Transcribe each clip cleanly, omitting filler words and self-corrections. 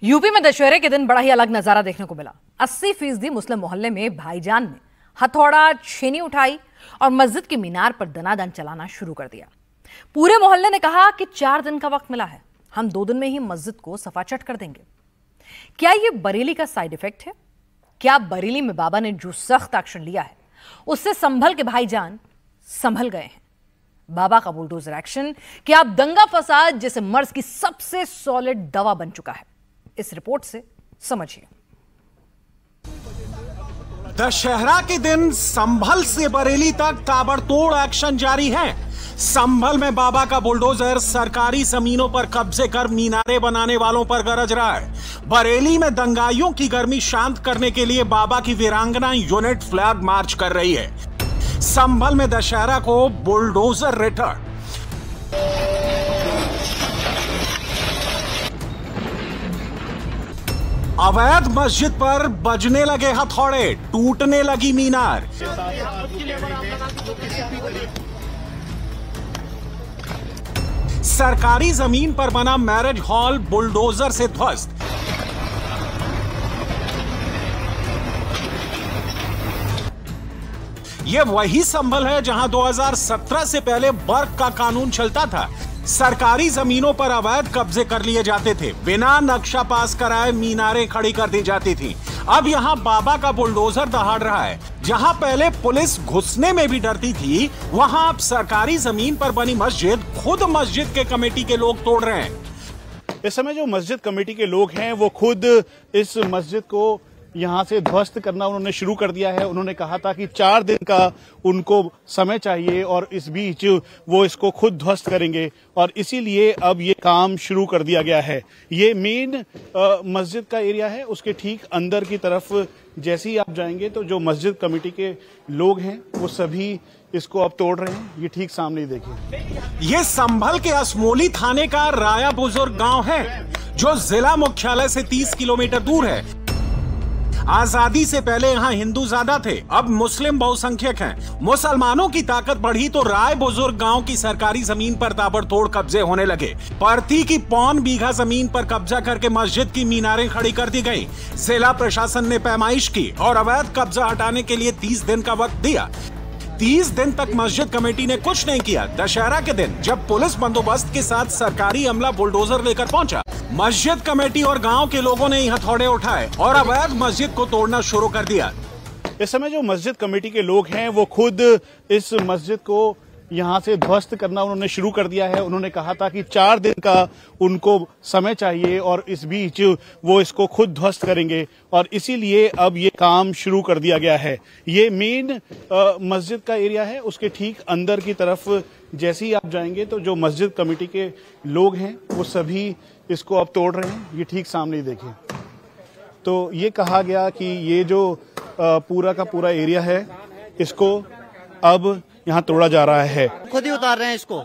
UP में दशहरे के दिन बड़ा ही अलग नजारा देखने को मिला। 80% मुस्लिम मोहल्ले में भाईजान ने हथौड़ा, छेनी उठाई और मस्जिद की मीनार पर दनादन चलाना शुरू कर दिया। पूरे मोहल्ले ने कहा कि 4 दिन का वक्त मिला है, हम 2 दिन में ही मस्जिद को सफाचट कर देंगे। क्या यह बरेली का साइड इफेक्ट है? क्या बरेली में बाबा ने जो सख्त एक्शन लिया है उससे संभल के भाईजान संभल गए हैं? बाबा का बुलडोजर एक्शन क्या अब दंगा फसाद जैसे मर्ज की सबसे सॉलिड दवा बन चुका है? इस रिपोर्ट से समझिए। दशहरा के दिन संभल से बरेली तक ताबड़तोड़ एक्शन जारी है। संभल में बाबा का बुलडोजर सरकारी जमीनों पर कब्जे कर मीनारे बनाने वालों पर गरज रहा है। बरेली में दंगाइयों की गर्मी शांत करने के लिए बाबा की वीरांगना यूनिट फ्लैग मार्च कर रही है। संभल में दशहरा को बुलडोजर रिटर्न। अवैध मस्जिद पर बजने लगे हथौड़े, टूटने लगी मीनार। सरकारी जमीन पर बना मैरिज हॉल बुलडोजर से ध्वस्त। यह वही संभल है जहां 2017 से पहले बर्क का कानून चलता था। सरकारी जमीनों पर अवैध कब्जे कर लिए जाते थे, बिना नक्शा पास कराए मीनारें खड़ी कर दी जाती थी। अब यहां बाबा का बुलडोजर दहाड़ रहा है। जहां पहले पुलिस घुसने में भी डरती थी, वहां अब सरकारी जमीन पर बनी मस्जिद खुद मस्जिद के कमेटी के लोग तोड़ रहे हैं। इस समय जो मस्जिद कमेटी के लोग हैं वो खुद इस मस्जिद को यहाँ से ध्वस्त करना उन्होंने शुरू कर दिया है। उन्होंने कहा था कि 4 दिन का उनको समय चाहिए और इस बीच वो इसको खुद ध्वस्त करेंगे और इसीलिए अब ये काम शुरू कर दिया गया है। ये मेन मस्जिद का एरिया है, उसके ठीक अंदर की तरफ जैसे ही आप जाएंगे तो जो मस्जिद कमेटी के लोग हैं वो सभी इसको अब तोड़ रहे हैं। ये ठीक सामने ही देखिए। ये संभल के असमोली थाने का राया बुजुर्ग गांव है जो जिला मुख्यालय से 30 किलोमीटर दूर है। आजादी से पहले यहाँ हिंदू ज्यादा थे, अब मुस्लिम बहुसंख्यक हैं। मुसलमानों की ताकत बढ़ी तो राय बुजुर्ग गांव की सरकारी जमीन पर ताबड़तोड़ कब्जे होने लगे। परती की 1.25 बीघा जमीन पर कब्जा करके मस्जिद की मीनारें खड़ी कर दी गई। जिला प्रशासन ने पैमाइश की और अवैध कब्जा हटाने के लिए 30 दिन का वक्त दिया। 30 दिन तक मस्जिद कमेटी ने कुछ नहीं किया। दशहरा के दिन जब पुलिस बंदोबस्त के साथ सरकारी अमला बुलडोजर लेकर पहुंचा, मस्जिद कमेटी और गांव के लोगों ने ही हथौड़े उठाए और अवैध मस्जिद को तोड़ना शुरू कर दिया। इस समय जो मस्जिद कमेटी के लोग हैं वो खुद इस मस्जिद को यहाँ से ध्वस्त करना उन्होंने शुरू कर दिया है। उन्होंने कहा था कि 4 दिन का उनको समय चाहिए और इस बीच वो इसको खुद ध्वस्त करेंगे और इसीलिए अब ये काम शुरू कर दिया गया है। ये मेन मस्जिद का एरिया है, उसके ठीक अंदर की तरफ जैसे ही आप जाएंगे तो जो मस्जिद कमेटी के लोग हैं वो सभी इसको अब तोड़ रहे हैं। ये ठीक सामने ही देखिए। तो ये कहा गया कि ये जो पूरा का पूरा एरिया है इसको अब यहाँ तोड़ा जा रहा है। खुद ही उतार रहे हैं इसको,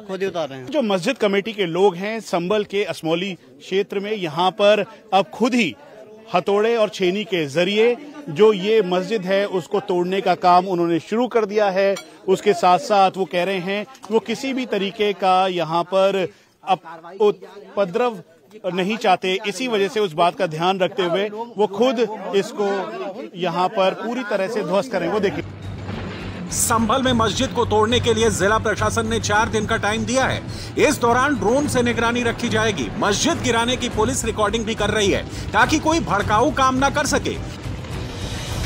खुद ही उतार रहे हैं। जो मस्जिद कमेटी के लोग हैं संभल के असमौली क्षेत्र में, यहाँ पर अब खुद ही हथौड़े और छेनी के जरिए जो ये मस्जिद है उसको तोड़ने का काम उन्होंने शुरू कर दिया है। उसके साथ साथ वो कह रहे हैं वो किसी भी तरीके का यहाँ पर उपद्रव नहीं चाहते। इसी वजह से उस बात का ध्यान रखते हुए वो खुद इसको यहाँ पर पूरी तरह से ध्वस्त करें। वो देखिए, संभल में मस्जिद को तोड़ने के लिए जिला प्रशासन ने 4 दिन का टाइम दिया है। इस दौरान ड्रोन से निगरानी रखी जाएगी। मस्जिद गिराने की पुलिस रिकॉर्डिंग भी कर रही है ताकि कोई भड़काऊ काम न कर सके।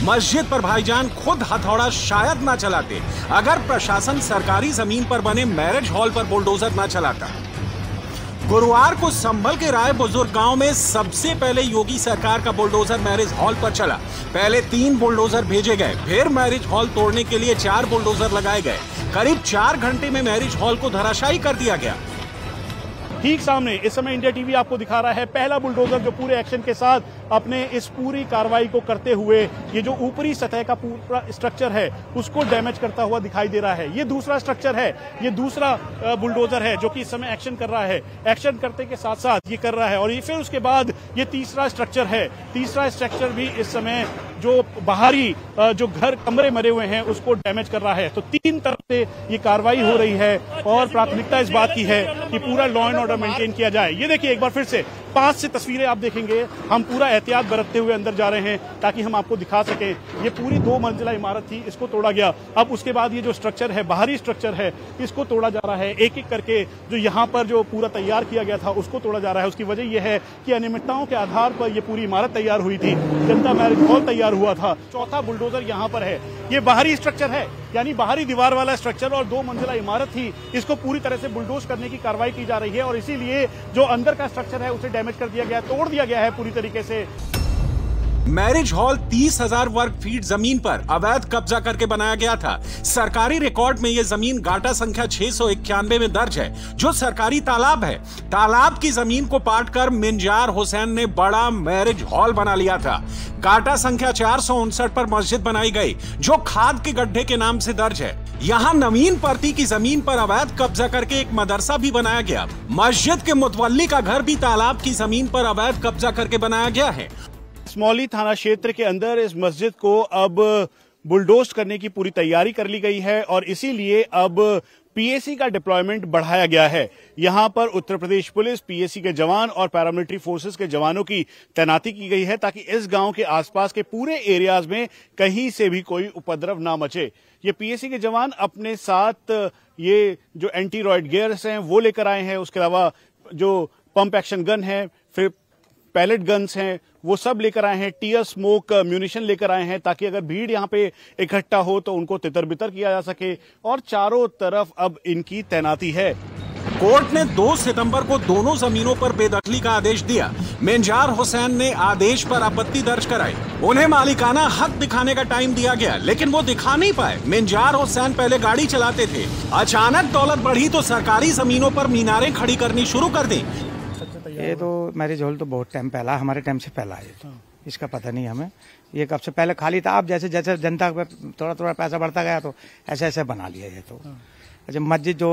मस्जिद पर भाईजान खुद हथौड़ा शायद ना चलाते अगर प्रशासन सरकारी जमीन पर बने मैरिज हॉल पर बुलडोजर ना चलाता। गुरुवार को संभल के राय बुजुर्ग गांव में सबसे पहले योगी सरकार का बुलडोजर मैरिज हॉल पर चला। पहले 3 बुलडोजर भेजे गए, फिर मैरिज हॉल तोड़ने के लिए 4 बुलडोजर लगाए गए। करीब 4 घंटे में मैरिज हॉल को धराशायी कर दिया गया। ठीक सामने इस समय इंडिया टीवी आपको दिखा रहा है पहला बुलडोजर जो पूरे एक्शन के साथ अपने इस पूरी कार्रवाई को करते हुए ये जो ऊपरी सतह का पूरा स्ट्रक्चर है उसको डैमेज करता हुआ दिखाई दे रहा है। ये दूसरा स्ट्रक्चर है, ये दूसरा बुलडोजर है जो कि इस समय एक्शन कर रहा है। एक्शन करते के साथ साथ ये कर रहा है और ये फिर उसके बाद ये तीसरा स्ट्रक्चर है। तीसरा स्ट्रक्चर भी इस समय जो बाहरी जो घर कमरे मरे हुए हैं उसको डैमेज कर रहा है। तो 3 तरफ से ये कार्रवाई हो रही है और प्राथमिकता इस बात की है कि पूरा लॉ एंड ऑर्डर मेंटेन किया जाए। ये देखिए एक बार फिर से पास से तस्वीरें आप देखेंगे, हम पूरा एहतियात बरतते हुए अंदर जा रहे हैं ताकि हम आपको दिखा सकें। ये पूरी 2 मंजिला इमारत थी, इसको तोड़ा गया। अब उसके बाद ये जो स्ट्रक्चर है, बाहरी स्ट्रक्चर है, इसको तोड़ा जा रहा है। एक एक करके जो यहाँ पर जो पूरा तैयार किया गया था उसको तोड़ा जा रहा है। उसकी वजह यह है कि अनियमितताओं के आधार पर यह पूरी इमारत तैयार हुई थी, जनता मैरिज हॉल तैयार हुआ था। चौथा बुलडोजर यहाँ पर है। ये बाहरी स्ट्रक्चर है, यानी बाहरी दीवार वाला स्ट्रक्चर और 2 मंजिला इमारत थी, इसको पूरी तरह से बुलडोज करने की कार्रवाई की जा रही है और इसीलिए जो अंदर का स्ट्रक्चर है उसे डैमेज कर दिया गया, तोड़ दिया गया है पूरी तरीके से। मैरिज हॉल 30,000 वर्ग फीट जमीन पर अवैध कब्जा करके बनाया गया था। सरकारी रिकॉर्ड में यह जमीन गाटा संख्या 691 में दर्ज है, जो सरकारी तालाब है। तालाब की जमीन को पाट कर मिंजार हुसैन ने बड़ा मैरिज हॉल बना लिया था। गाटा संख्या 459 पर मस्जिद बनाई गई, जो खाद के गड्ढे के नाम से दर्ज है। यहाँ नवीन पर्ती की जमीन पर अवैध कब्जा करके एक मदरसा भी बनाया गया। मस्जिद के मुतवल्ली का घर भी तालाब की जमीन पर अवैध कब्जा करके बनाया गया है। स्मौली थाना क्षेत्र के अंदर इस मस्जिद को अब बुलडोज करने की पूरी तैयारी कर ली गई है और इसीलिए अब पीएसी का डिप्लॉयमेंट बढ़ाया गया है। यहां पर उत्तर प्रदेश पुलिस, पीएसी के जवान और पैरामिलिट्री फोर्सेस के जवानों की तैनाती की गई है ताकि इस गांव के आसपास के पूरे एरियाज में कहीं से भी कोई उपद्रव ना मचे। ये पीएसी के जवान अपने साथ ये जो एंटी रॉयड गियर्स हैं वो लेकर आए हैं, उसके अलावा जो पंप एक्शन गन है, फिर पैलेट गन्स हैं, वो सब लेकर आए हैं। टीयर स्मोक म्यूनिशन लेकर आए हैं ताकि अगर भीड़ यहाँ पे इकट्ठा हो तो उनको तितर बितर किया जा सके और चारों तरफ अब इनकी तैनाती है। कोर्ट ने 2 सितंबर को दोनों जमीनों पर बेदखली का आदेश दिया। मिंजार हुसैन ने आदेश पर आपत्ति दर्ज कराई। उन्हें मालिकाना हक दिखाने का टाइम दिया गया, लेकिन वो दिखा नहीं पाए। मिंजार हुसैन पहले गाड़ी चलाते थे, अचानक दौलत बढ़ी तो सरकारी जमीनों पर मीनारें खड़ी करनी शुरू कर दी। ये तो मैरिज हॉल तो बहुत टाइम पहला, हमारे टाइम से पहला है, तो इसका पता नहीं हमें। ये कब से पहले खाली था, अब जैसे जैसे जनता पे थोड़ा थोड़ा पैसा बढ़ता गया तो ऐसे ऐसे बना लिया ये तो। अच्छा, मस्जिद जो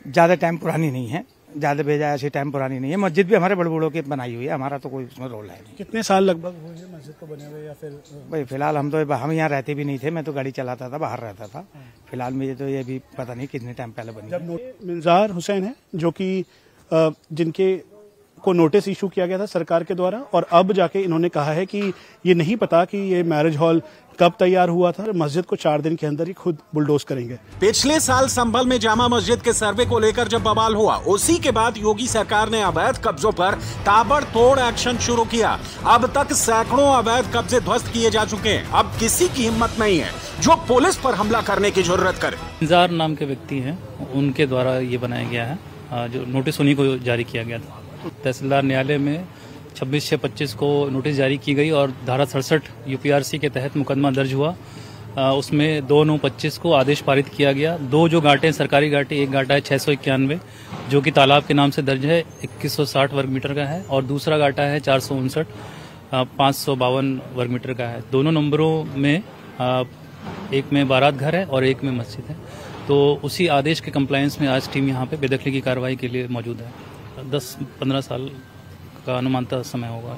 ज़्यादा टाइम पुरानी नहीं है, ज़्यादा भेजा ऐसी टाइम पुरानी नहीं है। मस्जिद भी हमारे बड़े बूढ़ों की बनाई हुई है, हमारा तो कोई उसमें रोल है नहीं। कितने साल लगभग हुए हैं मस्जिद को बने हुए या फिर? भाई फिलहाल हम यहाँ रहते भी नहीं थे, मैं तो गाड़ी चलाता था, बाहर रहता था। फिलहाल मुझे तो ये भी पता नहीं कितने टाइम पहले बनी। जब मिंजार हुसैन है जो कि जिनके को नोटिस इशू किया गया था सरकार के द्वारा और अब जाके इन्होंने कहा है कि ये नहीं पता कि ये मैरिज हॉल कब तैयार हुआ था। मस्जिद को 4 दिन के अंदर ही खुद बुलडोज करेंगे। पिछले साल संभल में जामा मस्जिद के सर्वे को लेकर जब बवाल हुआ, उसी के बाद योगी सरकार ने अवैध कब्जों पर ताबड़तोड़ एक्शन शुरू किया। अब तक सैकड़ों अवैध कब्जे ध्वस्त किए जा चुके हैं। अब किसी की हिम्मत नहीं है जो पुलिस पर हमला करने की जरूरत करे। मिंजार नाम के व्यक्ति हैं, उनके द्वारा ये बनाया गया है, जो नोटिस उन्हीं को जारी किया गया था। तहसीलदार न्यायालय में 26/6/25 को नोटिस जारी की गई और धारा 67 यूपीआरसी के तहत मुकदमा दर्ज हुआ। उसमें 2/9/25 को आदेश पारित किया गया। 2 जो घाटे सरकारी घाटे, एक घाटा है 691 जो कि तालाब के नाम से दर्ज है, 2160 वर्ग मीटर का है, और दूसरा घाटा है 459 552 वर्ग मीटर का है। दोनों नंबरों में एक में बारात घर है और एक में मस्जिद है। तो उसी आदेश के कंप्लायंस में आज टीम यहाँ पे बेदखली की कार्रवाई के लिए मौजूद है। 10-15 साल का अनुमानता समय होगा।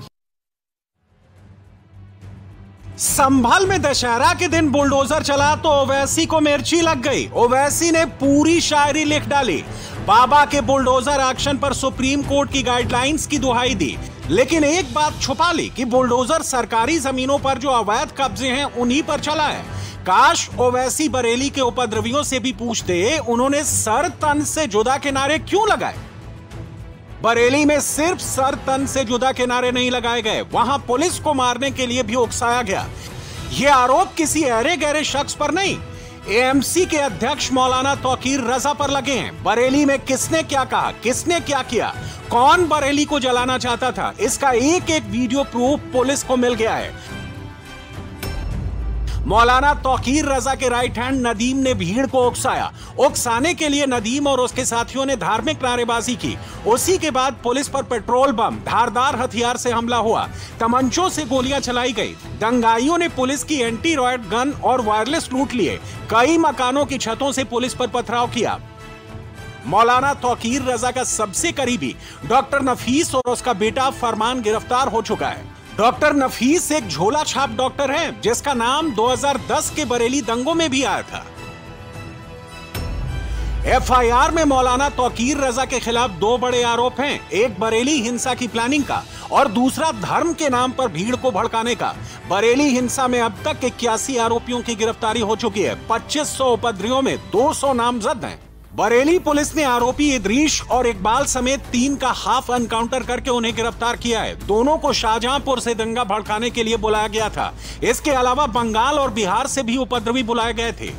संभल में दशहरा के दिन बुलडोजर चला तो ओवैसी को मिर्ची लग गई। ओवैसी ने पूरी शायरी लिख डाली। बाबा के बुलडोजर एक्शन पर सुप्रीम कोर्ट की गाइडलाइंस की दुहाई दी, लेकिन एक बात छुपा ली कि बुलडोजर सरकारी जमीनों पर जो अवैध कब्जे हैं उन्हीं पर चला है। काश ओवैसी बरेली के उपद्रवियों से भी पूछते, उन्होंने सर तन से जुदा के नारे क्यों लगाए। बरेली में सिर्फ सर तन से जुदा के नारे नहीं लगाए गए, वहां पुलिस को मारने के लिए भी उकसाया गया। यह आरोप किसी अरे गहरे शख्स पर नहीं, एएमसी के अध्यक्ष मौलाना तौकीर रजा पर लगे हैं। बरेली में किसने क्या कहा, किसने क्या किया, कौन बरेली को जलाना चाहता था, इसका एक एक वीडियो प्रूफ पुलिस को मिल गया है। मौलाना तौकीर रजा के राइट हैंड नदीम ने भीड़ को उकसाने के लिए नदीम और उसके साथियों ने धार्मिक नारेबाजी की। उसी के बाद पुलिस पर पेट्रोल बम, धारदार हथियार से हमला हुआ, तमंचों से गोलियां चलाई गई। दंगाइयों ने पुलिस की एंटी रॉयड गन और वायरलेस लूट लिए। कई मकानों की छतों से पुलिस पर पथराव किया। मौलाना तौकीर रजा का सबसे करीबी डॉक्टर नफीस और उसका बेटा फरमान गिरफ्तार हो चुका है। डॉक्टर नफीस एक झोला छाप डॉक्टर है जिसका नाम 2010 के बरेली दंगों में भी आया था। FIR में मौलाना तौकीर रजा के खिलाफ 2 बड़े आरोप हैं, एक बरेली हिंसा की प्लानिंग का और दूसरा धर्म के नाम पर भीड़ को भड़काने का। बरेली हिंसा में अब तक 81 आरोपियों की गिरफ्तारी हो चुकी है। 2500 उपद्रवियों में 200 नामजद हैं। बरेली पुलिस ने आरोपी इदरीश और इकबाल समेत 3 का हाफ एनकाउंटर करके उन्हें गिरफ्तार किया है। दोनों को शाहजहांपुर से दंगा भड़काने के लिए बुलाया गया था। इसके अलावा बंगाल और बिहार से भी उपद्रवी बुलाए गए थे।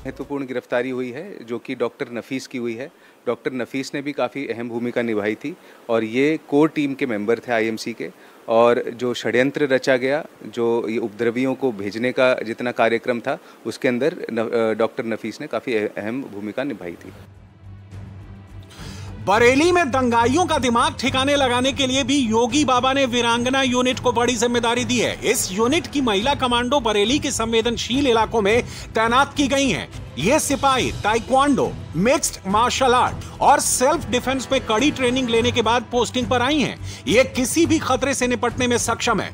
महत्वपूर्ण गिरफ्तारी हुई है जो कि डॉक्टर नफीस की हुई है। डॉक्टर नफीस ने भी काफ़ी अहम भूमिका निभाई थी और ये कोर टीम के मेंबर थे IMC के। और जो षड्यंत्र रचा गया, जो ये उपद्रवियों को भेजने का जितना कार्यक्रम था, उसके अंदर डॉक्टर नफीस ने काफ़ी अहम भूमिका निभाई थी। बरेली में दंगाइयों का दिमाग ठिकाने लगाने के लिए भी योगी बाबा ने वीरांगना यूनिट को बड़ी जिम्मेदारी दी है। इस यूनिट की महिला कमांडो बरेली के संवेदनशील इलाकों में तैनात की गई हैं। ये सिपाही ताइक्वांडो, मिक्स्ड मार्शल आर्ट और सेल्फ डिफेंस में कड़ी ट्रेनिंग लेने के बाद पोस्टिंग पर आई हैं। ये किसी भी खतरे से निपटने में सक्षम है।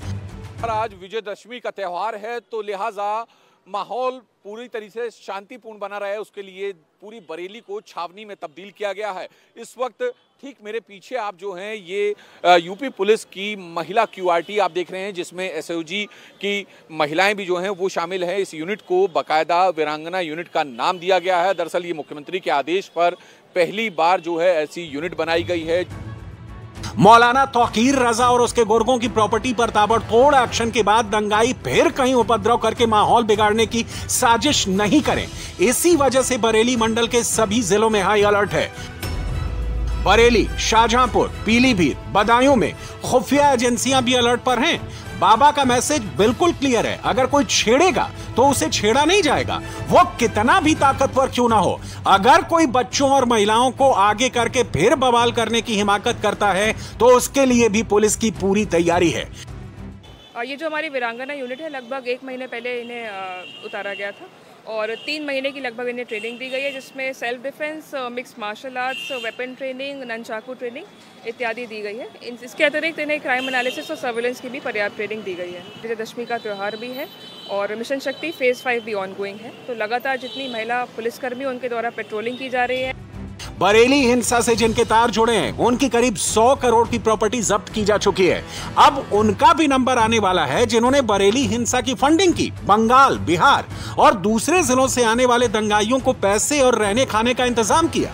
आज विजयदशमी का त्योहार है, तो लिहाजा माहौल पूरी तरीके से शांतिपूर्ण बना रहे, उसके लिए पूरी बरेली को छावनी में तब्दील किया गया है। इस वक्त ठीक मेरे पीछे आप जो हैं ये यूपी पुलिस की महिला QRT आप देख रहे हैं, जिसमें SOG की महिलाएं भी जो हैं वो शामिल हैं। इस यूनिट को बाकायदा वीरांगना यूनिट का नाम दिया गया है। दरअसल ये मुख्यमंत्री के आदेश पर पहली बार जो है ऐसी यूनिट बनाई गई है। मौलाना तौकीर रजा और उसके गुर्गों की प्रॉपर्टी पर ताबड़तोड़ एक्शन के बाद दंगाई फिर कहीं उपद्रव करके माहौल बिगाड़ने की साजिश नहीं करें। इसी वजह से बरेली मंडल के सभी जिलों में हाई अलर्ट है। बरेली, शाहजहांपुर, पीलीभीत, बदायूं में खुफिया एजेंसियां भी अलर्ट पर हैं। बाबा का मैसेज बिल्कुल क्लियर है, अगर कोई छेड़ेगा तो उसे छेड़ा नहीं जाएगा, वो कितना भी ताकतवर क्यों ना हो। अगर कोई बच्चों और महिलाओं को आगे करके फिर बवाल करने की हिमाकत करता है तो उसके लिए भी पुलिस की पूरी तैयारी है। ये जो हमारी वीरांगना यूनिट है, लगभग 1 महीने पहले इन्हें उतारा गया था और 3 महीने की लगभग इन्हें ट्रेनिंग दी गई है, जिसमें self defence, mix martial arts, weapon training, nunchaku training इत्यादि दी गई है। इसके अतिरिक्त इन्हें क्राइम एनालिसिस और सर्विलेंस की भी पर्याप्त ट्रेनिंग दी गई है। विजयदशमी का त्यौहार भी है और मिशन शक्ति फेज़ 5 भी ऑनगोइंग है, तो लगातार जितनी महिला पुलिसकर्मी उनके द्वारा पेट्रोलिंग की जा रही है। बरेली हिंसा से जिनके तार जुड़े हैं, उनकी करीब 100 करोड़ की प्रॉपर्टी जब्त की जा चुकी है। अब उनका भी नंबर आने वाला है जिन्होंने बरेली हिंसा की फंडिंग की। बंगाल, बिहार और दूसरे जिलों से आने वाले दंगाइयों को पैसे और रहने खाने का इंतजाम किया।